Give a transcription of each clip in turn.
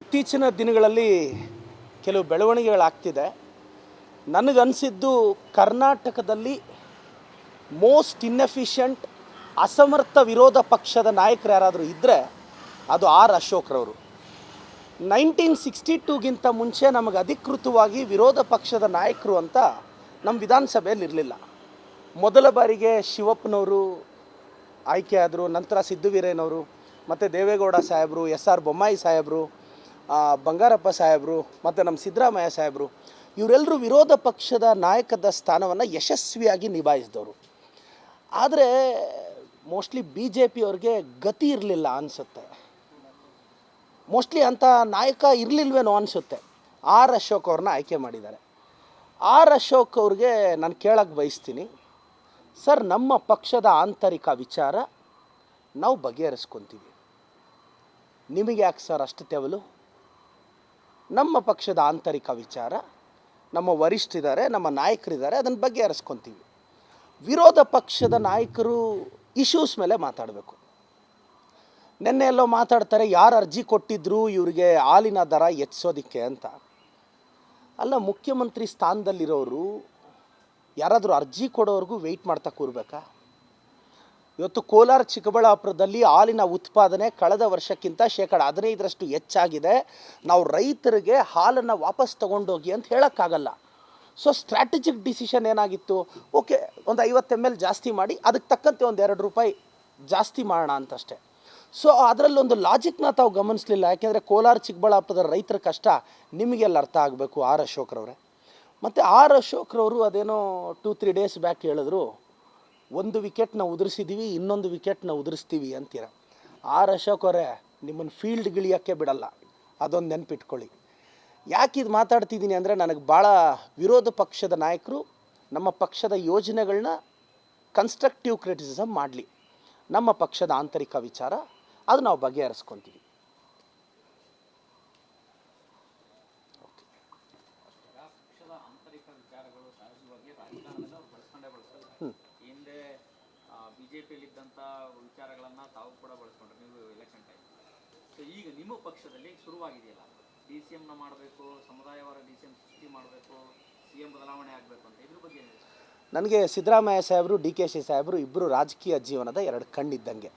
ಇತ್ತೀಚಿನ ದಿನಗಳಲ್ಲಿ ಕೆಲವು ಬೆಳವಣಿಗೆಗಳಾಗ್ತಿದೆ. ನನಗನ್ಸಿದ್ದು ಕರ್ನಾಟಕದಲ್ಲಿ ಮೋಸ್ಟ್ ಇನ್ಎಫಿಷಿಯಂಟ್ ಅಸಮರ್ಥ ವಿರೋಧ ಪಕ್ಷದ ನಾಯಕರು ಯಾರಾದರೂ ಇದ್ದರೆ ಅದು ಆರ್ ಅಶೋಕ್ರವರು. 1962ಗಿಂತ ಮುಂಚೆ ನಮಗೆ ಅಧಿಕೃತವಾಗಿ ವಿರೋಧ ಪಕ್ಷದ ನಾಯಕರು ಅಂತ ನಮ್ಮ ವಿಧಾನಸಭೆಯಲ್ಲಿ ಇರಲಿಲ್ಲ. ಮೊದಲ ಬಾರಿಗೆ ಶಿವಪ್ಪನವರು ಆಯ್ಕೆ ಆದರು, ನಂತರ ಸಿದ್ದುವೀರಯ್ಯನವರು, ಮತ್ತು ದೇವೇಗೌಡ ಸಾಹೇಬರು, SR ಬೊಮ್ಮಾಯಿ ಸಾಹೇಬರು, ಬಂಗಾರಪ್ಪ ಸಾಹೇಬರು ಮತ್ತು ನಮ್ಮ ಸಿದ್ದರಾಮಯ್ಯ ಸಾಹೇಬರು, ಇವರೆಲ್ಲರೂ ವಿರೋಧ ಪಕ್ಷದ ನಾಯಕದ ಸ್ಥಾನವನ್ನು ಯಶಸ್ವಿಯಾಗಿ ನಿಭಾಯಿಸಿದವರು. ಆದರೆ ಮೋಸ್ಟ್ಲಿ BJP ಅವ್ರಿಗೆ ಗತಿ ಇರಲಿಲ್ಲ ಅನಿಸುತ್ತೆ. ಮೋಸ್ಟ್ಲಿ ಅಂಥ ನಾಯಕ ಇರಲಿಲ್ವೇನೋ ಅನಿಸುತ್ತೆ. ಆರ್ ಅಶೋಕ್ ಅವ್ರನ್ನ ಆಯ್ಕೆ ಮಾಡಿದ್ದಾರೆ. ಆರ್ ಅಶೋಕ್ ಅವ್ರಿಗೆ ನಾನು ಕೇಳಕ್ಕೆ ಬಯಸ್ತೀನಿ, ಸರ್, ನಮ್ಮ ಪಕ್ಷದ ಆಂತರಿಕ ವಿಚಾರ ನಾವು ಬಗೆಹರಿಸ್ಕೊತೀವಿ, ನಿಮಗೆ ಯಾಕೆ ಸರ್ ಅಷ್ಟು ತೆವಲು? ನಮ್ಮ ಪಕ್ಷದ ಆಂತರಿಕ ವಿಚಾರ, ನಮ್ಮ ವರಿಷ್ಠರಿದ್ದಾರೆ, ನಮ್ಮ ನಾಯಕರಿದ್ದಾರೆ, ಅದನ್ನು ಬಗೆಹರಿಸ್ಕೊತೀವಿ. ವಿರೋಧ ಪಕ್ಷದ ನಾಯಕರು ಇಶ್ಯೂಸ್ ಮೇಲೆ ಮಾತಾಡಬೇಕು. ನಿನ್ನೆ ಎಲ್ಲೋ ಮಾತಾಡ್ತಾರೆ, ಯಾರು ಅರ್ಜಿ ಕೊಟ್ಟಿದ್ರು ಇವರಿಗೆ ಹಾಲಿನ ದರ ಹೆಚ್ಚಿಸೋದಕ್ಕೆ ಅಂತ. ಅಲ್ಲ, ಮುಖ್ಯಮಂತ್ರಿ ಸ್ಥಾನದಲ್ಲಿರೋರು ಯಾರಾದರೂ ಅರ್ಜಿ ಕೊಡೋವ್ರಿಗೂ ವೆಯ್ಟ್ ಮಾಡ್ತಾ ಕೂರಬೇಕಾ? ಇವತ್ತು ಕೋಲಾರ ಚಿಕ್ಕಬಳ್ಳಾಪುರದಲ್ಲಿ ಹಾಲಿನ ಉತ್ಪಾದನೆ ಕಳೆದ ವರ್ಷಕ್ಕಿಂತ 15% ಹೆಚ್ಚಾಗಿದೆ. ನಾವು ರೈತರಿಗೆ ಹಾಲನ್ನು ವಾಪಸ್ ತೊಗೊಂಡೋಗಿ ಅಂತ ಹೇಳೋಕ್ಕಾಗಲ್ಲ. ಸೊ ಸ್ಟ್ರಾಟಜಿಕ್ ಡಿಸಿಷನ್ ಏನಾಗಿತ್ತು? ಓಕೆ, ಒಂದು 50 ml ಜಾಸ್ತಿ ಮಾಡಿ ಅದಕ್ಕೆ ತಕ್ಕಂತೆ ಒಂದು 2 ರೂಪಾಯಿ ಜಾಸ್ತಿ ಮಾಡೋಣ ಅಂತಷ್ಟೇ. ಸೊ ಅದರಲ್ಲೊಂದು ಲಾಜಿಕ್ನ ತಾವು ಗಮನಿಸಲಿಲ್ಲ. ಯಾಕೆಂದರೆ ಕೋಲಾರ ಚಿಕ್ಕಬಳ್ಳಾಪುರದ ರೈತರ ಕಷ್ಟ ನಿಮಗೆಲ್ಲ ಅರ್ಥ ಆಗಬೇಕು, ಆರ್ ಅಶೋಕ್ರವ್ರೆ. ಮತ್ತು ಆರ್ ಅಶೋಕ್ರವರು ಅದೇನೋ 2-3 ಡೇಸ್ ಬ್ಯಾಕ್ ಹೇಳಿದ್ರು, 1 ವಿಕೆಟ್ನ ಉದುರಿಸಿದ್ದೀವಿ, ಇನ್ನೊಂದು ವಿಕೆಟ್ನ ಉದುರಿಸ್ತೀವಿ ಅಂತೀರ. ಆರ್ ಅಶೋಕ್ ಅವರೇ, ನಿಮ್ಮನ್ನು ಫೀಲ್ಡ್ಗಿಳಿಯೋಕ್ಕೆ ಬಿಡಲ್ಲ, ಅದೊಂದು ನೆನಪಿಟ್ಕೊಳ್ಳಿ. ಯಾಕೆ ಇದು ಮಾತಾಡ್ತಿದ್ದೀನಿ ಅಂದರೆ, ನನಗೆ ಭಾಳ ವಿರೋಧ ಪಕ್ಷದ ನಾಯಕರು ನಮ್ಮ ಪಕ್ಷದ ಯೋಜನೆಗಳನ್ನ ಕನ್ಸ್ಟ್ರಕ್ಟಿವ್ ಕ್ರಿಟಿಸಿಸಮ್ ಮಾಡಲಿ. ನಮ್ಮ ಪಕ್ಷದ ಆಂತರಿಕ ವಿಚಾರ ಅದು ನಾವು ಬಗೆಹರಿಸ್ಕೊತೀವಿ. ಬಿಜೆಪಿಯಲ್ಲಿದ್ದಂಥ ವಿಚಾರಗಳನ್ನು ತಾವು ಕೂಡ ಬಳಸ್ಕೊಂಡ್ರೆ ನೀವು ಎಲೆಕ್ಷನ್ ಟೈಮ್. ಸೊ ಈಗ ನಿಮ್ಮ ಪಕ್ಷದಲ್ಲಿ ಶುರುವಾಗಿದೆಯಲ್ಲ, DCMನ ಮಾಡಬೇಕು, ಸಮುದಾಯವಾರ DCM ಸೃಷ್ಟಿ ಮಾಡಬೇಕು, CM ಬದಲಾವಣೆ ಆಗಬೇಕು ಅಂತ, ಇದ್ರ ಬಗ್ಗೆ ನನಗೆ ಸಿದ್ದರಾಮಯ್ಯ ಸಾಹೇಬರು, DKC ಸಾಹೇಬರು ಇಬ್ಬರು ರಾಜಕೀಯ ಜೀವನದ 2 ಕಣ್ಣಿದ್ದಂಗೆ.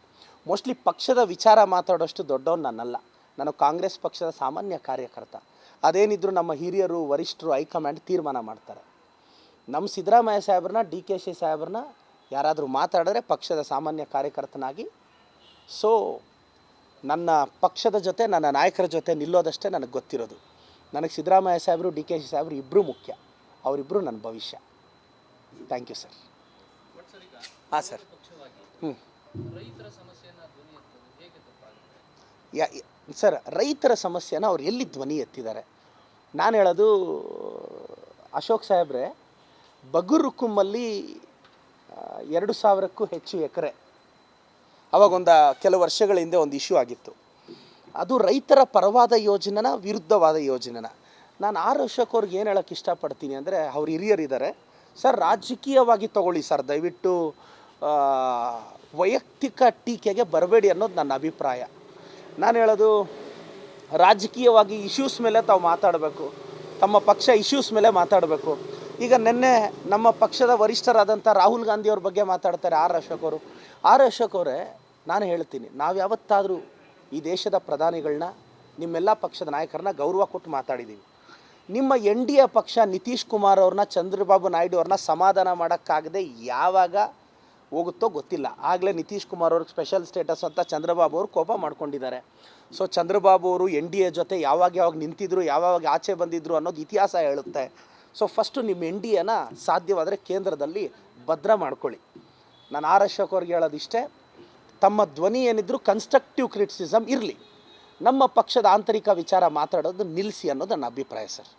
ಮೋಸ್ಟ್ಲಿ ಪಕ್ಷದ ವಿಚಾರ ಮಾತಾಡೋಷ್ಟು ದೊಡ್ಡವನು ನಾನಲ್ಲ. ನಾನು ಕಾಂಗ್ರೆಸ್ ಪಕ್ಷದ ಸಾಮಾನ್ಯ ಕಾರ್ಯಕರ್ತ. ಅದೇನಿದ್ರು ನಮ್ಮ ಹಿರಿಯರು, ವರಿಷ್ಠರು, ಹೈಕಮಾಂಡ್ ತೀರ್ಮಾನ ಮಾಡ್ತಾರೆ. ನಮ್ಮ ಸಿದ್ದರಾಮಯ್ಯ ಸಾಹೇಬ್ರನ್ನ, DKC ಸಾಹೇಬ್ರನ್ನ ಯಾರಾದರೂ ಮಾತಾಡಿದ್ರೆ ಪಕ್ಷದ ಸಾಮಾನ್ಯ ಕಾರ್ಯಕರ್ತನಾಗಿ, ಸೊ ನನ್ನ ಪಕ್ಷದ ಜೊತೆ, ನನ್ನ ನಾಯಕರ ಜೊತೆ ನಿಲ್ಲೋದಷ್ಟೇ ನನಗೆ ಗೊತ್ತಿರೋದು. ನನಗೆ ಸಿದ್ದರಾಮಯ್ಯ ಸಾಹೇಬರು, DKC ಸಾಹೇಬರು ಇಬ್ಬರು ಮುಖ್ಯ. ಅವರಿಬ್ಬರು ನನ್ನ ಭವಿಷ್ಯ. Thank you sir. ಹಾಂ ಸರ್. ಸರ್, ರೈತರ ಸಮಸ್ಯೆನ ಅವ್ರು ಎಲ್ಲಿ ಧ್ವನಿ ಎತ್ತಿದ್ದಾರೆ? ನಾನು ಹೇಳೋದು, ಅಶೋಕ್ ಸಾಹೇಬ್ರೆ, ಬಗುರುಕುಮ್ಮಲ್ಲಿ 2,000ಕ್ಕೂ ಹೆಚ್ಚು ಎಕರೆ ಅವಾಗೊಂದು ಕೆಲವು ವರ್ಷಗಳ ಹಿಂದೆ ಒಂದು ಇಶ್ಯೂ ಆಗಿತ್ತು. ಅದು ರೈತರ ಪರವಾದ ಯೋಜನೆನ, ವಿರುದ್ಧವಾದ ಯೋಜನೆನ? ನಾನು ಆರ್ ಅಶೋಕ್ ಅವ್ರಿಗೆ ಏನು ಹೇಳೋಕ್ಕೆ ಇಷ್ಟಪಡ್ತೀನಿ ಅಂದರೆ, ಅವ್ರು ಹಿರಿಯರಿದ್ದಾರೆ ಸರ್, ರಾಜಕೀಯವಾಗಿ ತೊಗೊಳ್ಳಿ ಸರ್, ದಯವಿಟ್ಟು ವೈಯಕ್ತಿಕ ಟೀಕೆಗೆ ಬರಬೇಡಿ ಅನ್ನೋದು ನನ್ನ ಅಭಿಪ್ರಾಯ. ನಾನು ಹೇಳೋದು, ರಾಜಕೀಯವಾಗಿ ಇಶ್ಯೂಸ್ ಮೇಲೆ ತಾವು ಮಾತಾಡಬೇಕು, ತಮ್ಮ ಪಕ್ಷ ಇಶ್ಯೂಸ್ ಮೇಲೆ ಮಾತಾಡಬೇಕು. ಈಗ ನಿನ್ನೆ ನಮ್ಮ ಪಕ್ಷದ ವರಿಷ್ಠರಾದಂಥ ರಾಹುಲ್ ಗಾಂಧಿಯವ್ರ ಬಗ್ಗೆ ಮಾತಾಡ್ತಾರೆ ಆರ್ ಅಶೋಕ್ ಅವರು. ಆರ್ ಅಶೋಕ್ ಅವರೇ, ನಾನು ಹೇಳ್ತೀನಿ, ನಾವು ಯಾವತ್ತಾದರೂ ಈ ದೇಶದ ಪ್ರಧಾನಿಗಳನ್ನ, ನಿಮ್ಮೆಲ್ಲ ಪಕ್ಷದ ನಾಯಕರನ್ನ ಗೌರವ ಕೊಟ್ಟು ಮಾತಾಡಿದ್ದೀವಿ. ನಿಮ್ಮ NDA ಪಕ್ಷ ನಿತೀಶ್ ಕುಮಾರ್ ಅವ್ರನ್ನ, ಚಂದ್ರಬಾಬು ನಾಯ್ಡು ಅವ್ರನ್ನ ಸಮಾಧಾನ ಮಾಡೋಕ್ಕಾಗದೆ ಯಾವಾಗ ಹೋಗುತ್ತೋ ಗೊತ್ತಿಲ್ಲ. ಆಗಲೇ ನಿತೀಶ್ ಕುಮಾರ್ ಅವ್ರಿಗೆ ಸ್ಪೆಷಲ್ ಸ್ಟೇಟಸ್ ಅಂತ ಚಂದ್ರಬಾಬು ಅವರು ಕೋಪ ಮಾಡ್ಕೊಂಡಿದ್ದಾರೆ. ಸೊ ಚಂದ್ರಬಾಬು ಅವರು NDA ಜೊತೆ ಯಾವಾಗ ನಿಂತಿದ್ರು, ಯಾವಾಗ ಆಚೆ ಬಂದಿದ್ರು ಅನ್ನೋದು ಇತಿಹಾಸ ಹೇಳುತ್ತೆ. ಸೊ ಫಸ್ಟು ನಿಮ್ಮ NDAನ ಸಾಧ್ಯವಾದರೆ ಕೇಂದ್ರದಲ್ಲಿ ಭದ್ರ ಮಾಡ್ಕೊಳ್ಳಿ. ನಾನು ಆರ್ ಅಶೋಕ್ ಅವ್ರಿಗೆ ಹೇಳೋದಿಷ್ಟೇ, ತಮ್ಮ ಧ್ವನಿ ಏನಿದ್ರು ಕನ್ಸ್ಟ್ರಕ್ಟಿವ್ ಕ್ರಿಟಿಸಿಸಮ್ ಇರಲಿ, ನಮ್ಮ ಪಕ್ಷದ ಆಂತರಿಕ ವಿಚಾರ ಮಾತಾಡೋದು ನಿಲ್ಲಿಸಿ ಅನ್ನೋದು ನನ್ನ ಅಭಿಪ್ರಾಯ ಸರ್.